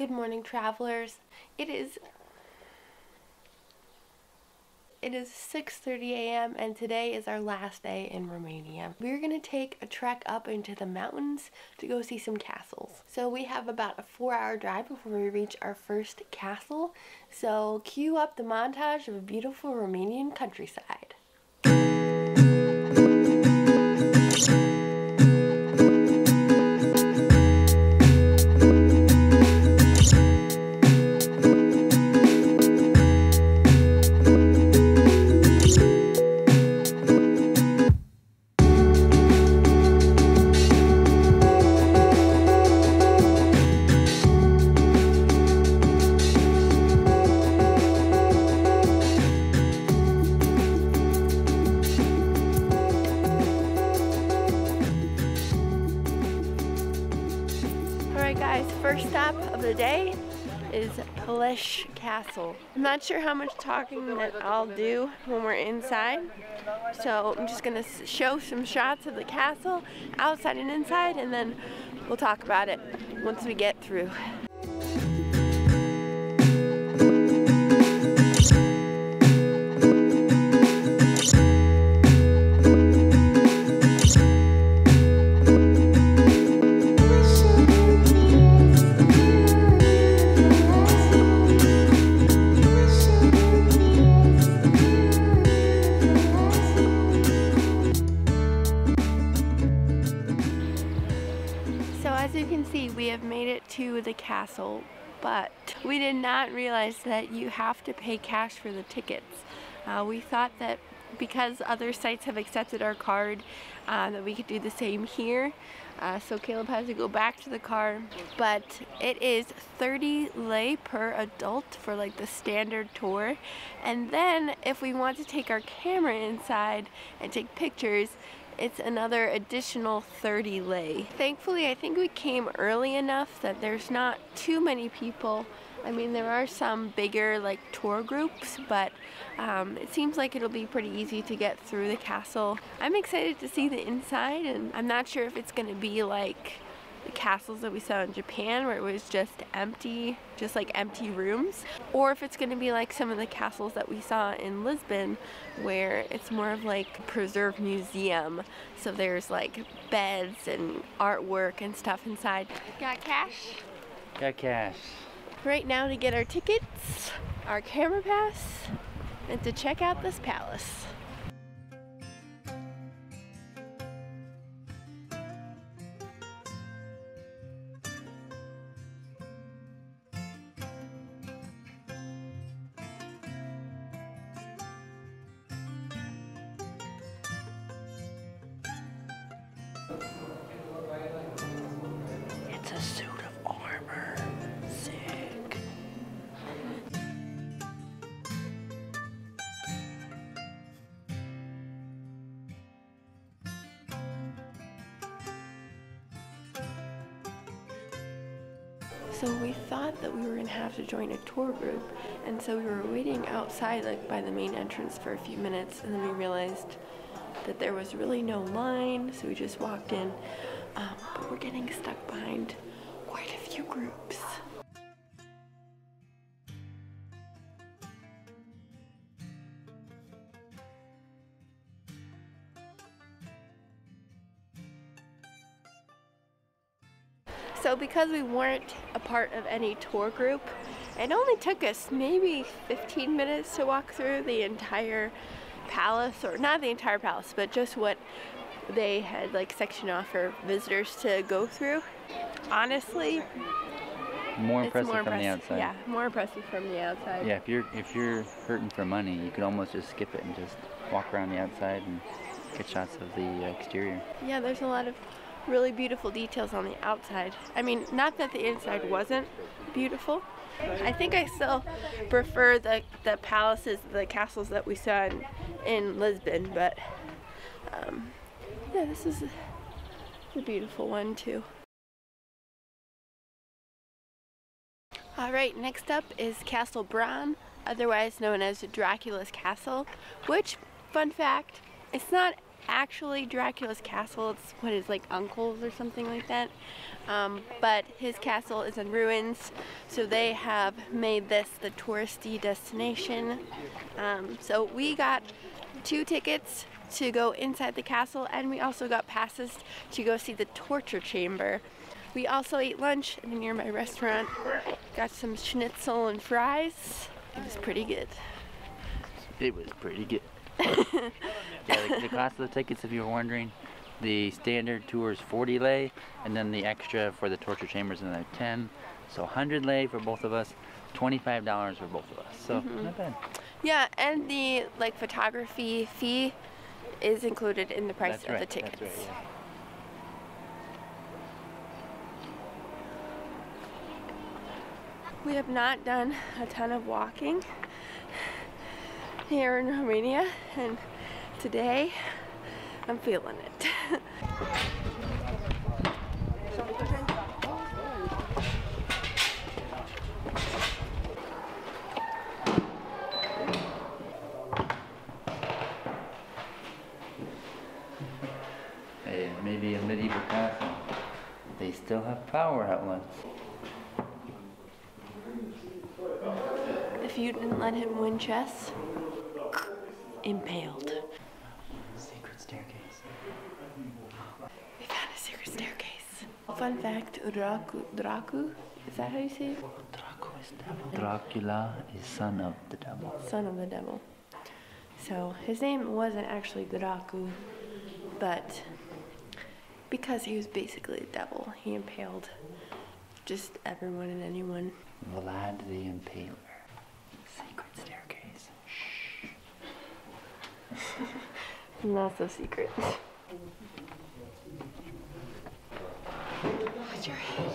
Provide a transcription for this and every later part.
Good morning, travelers. It is 6:30 a.m. and today is our last day in Romania. We're gonna take a trek up into the mountains to go see some castles. So we have about a 4-hour drive before we reach our first castle. So cue up the montage of a beautiful Romanian countryside. First stop of the day is Peleș Castle. I'm not sure how much talking that I'll do when we're inside, so I'm just gonna show some shots of the castle, outside and inside, and then we'll talk about it once we get through. As you can see, we have made it to the castle, but we did not realize that you have to pay cash for the tickets. We thought that because other sites have accepted our card, that we could do the same here. So Caleb has to go back to the car, but it is 30 lei per adult for like the standard tour. And then if we want to take our camera inside and take pictures, it's another additional 30 lei. Thankfully, I think we came early enough that there's not too many people. I mean, there are some bigger like tour groups, but it seems like it'll be pretty easy to get through the castle. I'm excited to see the inside, and I'm not sure if it's gonna be like the castles that we saw in Japan where it was just empty, just like empty rooms, or if it's going to be like some of the castles that we saw in Lisbon where it's more of like a preserved museum, so there's like beds and artwork and stuff inside. Got cash? Got cash. Right now to get our tickets, our camera pass, and to check out this palace. It's a suit of armor. Sick. So we thought that we were gonna have to join a tour group, and so we were waiting outside like by the main entrance for a few minutes, and then we realized that there was really no line, so we just walked in. But we're getting stuck behind quite a few groups. So because we weren't a part of any tour group, it only took us maybe 15 minutes to walk through the entire palace, or not the entire palace, but just what they had like sectioned off for visitors to go through. Honestly, more impressive from the outside. Yeah, more impressive from the outside. Yeah, if you're hurting for money, you could almost just skip it and just walk around the outside and get shots of the exterior. Yeah, there's a lot of really beautiful details on the outside. I mean, not that the inside wasn't beautiful. I think I still prefer the palaces, the castles that we saw in Lisbon, but yeah, this is a beautiful one too. Alright, next up is Castle Bran, otherwise known as Dracula's castle, which, fun fact, it's not actually Dracula's castle. It's what his like uncle's or something like that. But his castle is in ruins, so they have made this the touristy destination. So we got 2 tickets to go inside the castle, and we also got passes to go see the torture chamber. We also ate lunch at a nearby restaurant, got some schnitzel and fries. It was pretty good. It was pretty good. Yeah, the cost of the tickets, if you were wondering, the standard tour is 40 lei, and then the extra for the torture chamber is another 10. So 100 lei for both of us, $25 for both of us. So not bad. Yeah, and the like photography fee is included in the price That's of right, the tickets. That's right, yeah. We have not done a ton of walking here in Romania, and today I'm feeling it. Hey, maybe a medieval castle. They still have power outlets. If you didn't let him win chess, impaled. Secret staircase. We found a secret staircase. Fun fact, Dracu, is that how you say it? Dracu is devil. Dracula is son of the devil. Son of the devil. So his name wasn't actually Dracu, but because he was basically a devil, he impaled just everyone and anyone. Vlad the Impaler. Secret staircase. Shh. Not so secret. What's your head?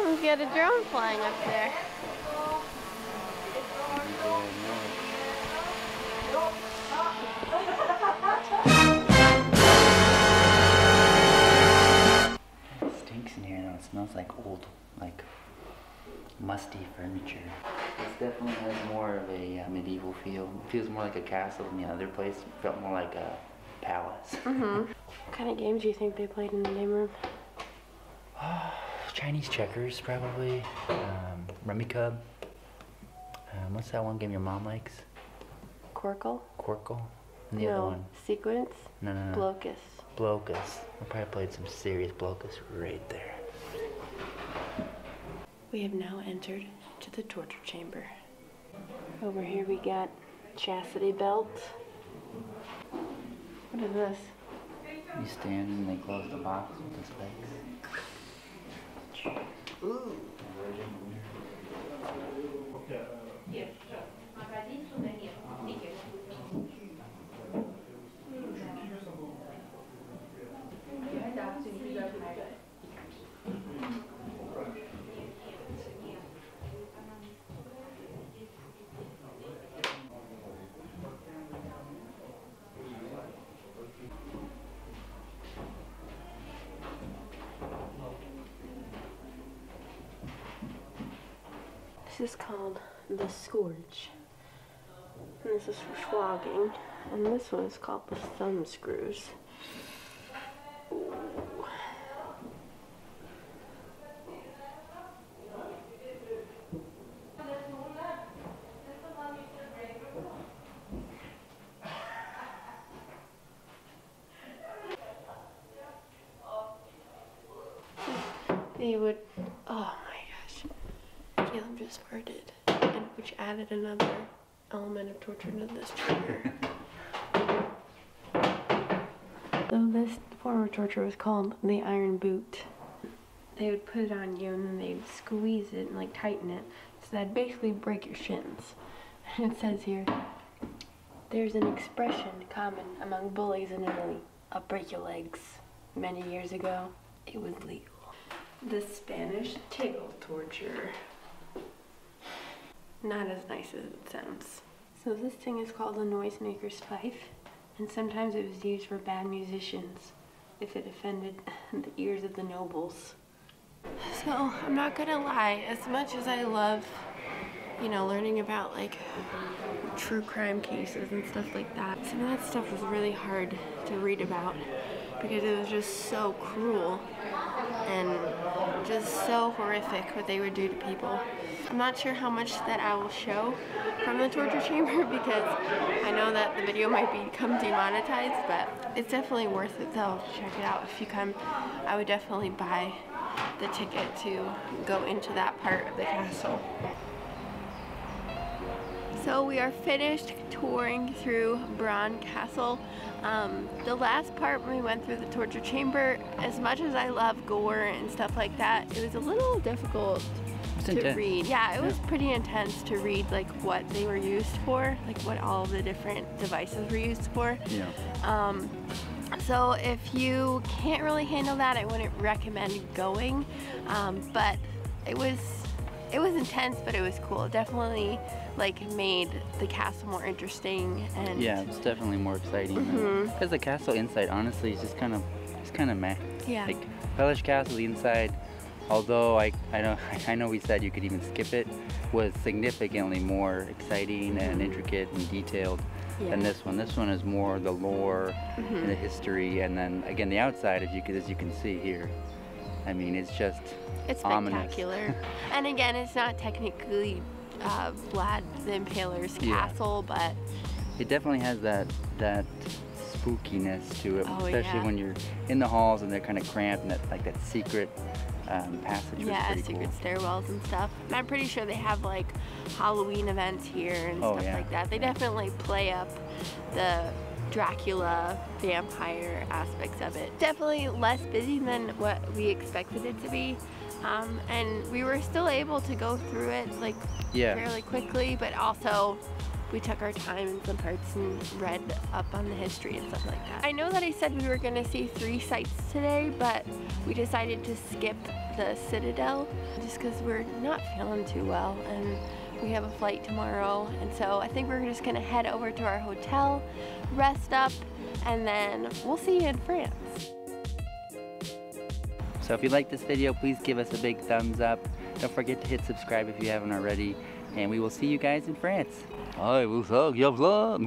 We've got a drone flying up there. It stinks in here though. It smells like old, like musty furniture. This definitely has more of a medieval feel. It feels more like a castle than the other place. It felt more like a palace. What kind of games do you think they played in the game room? Chinese checkers, probably. Rummy Cub. What's that one game your mom likes? Quirkle? Quirkle? And the other one? Sequence? No. Blocus. Blocus. I probably played some serious Blocus right there. We have now entered to the torture chamber. Over here we got chastity belt. What is this? You stand and they close the box with the spikes. Ooh. This is called the scourge, and this is for flogging, and this one is called the thumb screws. Ooh. They would, oh my gosh, Caleb just farted, and which added another element of torture to this trigger. So this form of torture was called the iron boot. They would put it on you and then they'd squeeze it and like tighten it, so that'd basically break your shins. And it says here, there's an expression common among bullies in Italy, I'll break your legs. Many years ago, it was legal. The Spanish tiggle torture. not as nice as it sounds. So this thing is called a noisemaker's fife, and sometimes it was used for bad musicians if it offended the ears of the nobles. So I'm not gonna lie, as much as I love, you know, learning about like true crime cases and stuff like that, some of that stuff was really hard to read about because it was just so cruel and just so horrific what they would do to people. I'm not sure how much that I will show from the torture chamber because I know that the video might become demonetized, but it's definitely worth it though. Check it out if you come. I would definitely buy the ticket to go into that part of the castle. So we are finished touring through Bran Castle. The last part when we went through the torture chamber, as much as I love gore and stuff like that, it was a little difficult to read. Yeah, it was pretty intense to read like what they were used for, like what all the different devices were used for. Yeah. So if you can't really handle that, I wouldn't recommend going. But it was intense, but it was cool. It definitely like made the castle more interesting, and yeah, it's definitely more exciting. Because the castle inside, honestly, is just kind of meh. Yeah. Like Peleș Castle, the inside, although I know we said you could even skip it, was significantly more exciting and intricate and detailed than this one. This one is more the lore and the history, and then again the outside, as you can see here. I mean, it's spectacular. And again, it's not technically Vlad the Impaler's castle, but it definitely has that spookiness to it, especially when you're in the halls and they're kind of cramped, and that secret passage was pretty secret cool. stairwells and stuff. And I'm pretty sure they have like Halloween events here and stuff like that. They definitely play up the Dracula vampire aspects of it. Definitely less busy than what we expected it to be, and we were still able to go through it like fairly quickly, but also we took our time in some parts and read up on the history and stuff like that. I know that I said we were going to see 3 sites today, but we decided to skip the Citadel just because we're not feeling too well and we have a flight tomorrow, and so I think we're just gonna head over to our hotel, rest up, and then we'll see you in France. So if you like this video, please give us a big thumbs up. Don't forget to hit subscribe if you haven't already, and we will see you guys in France. I will suck your blood.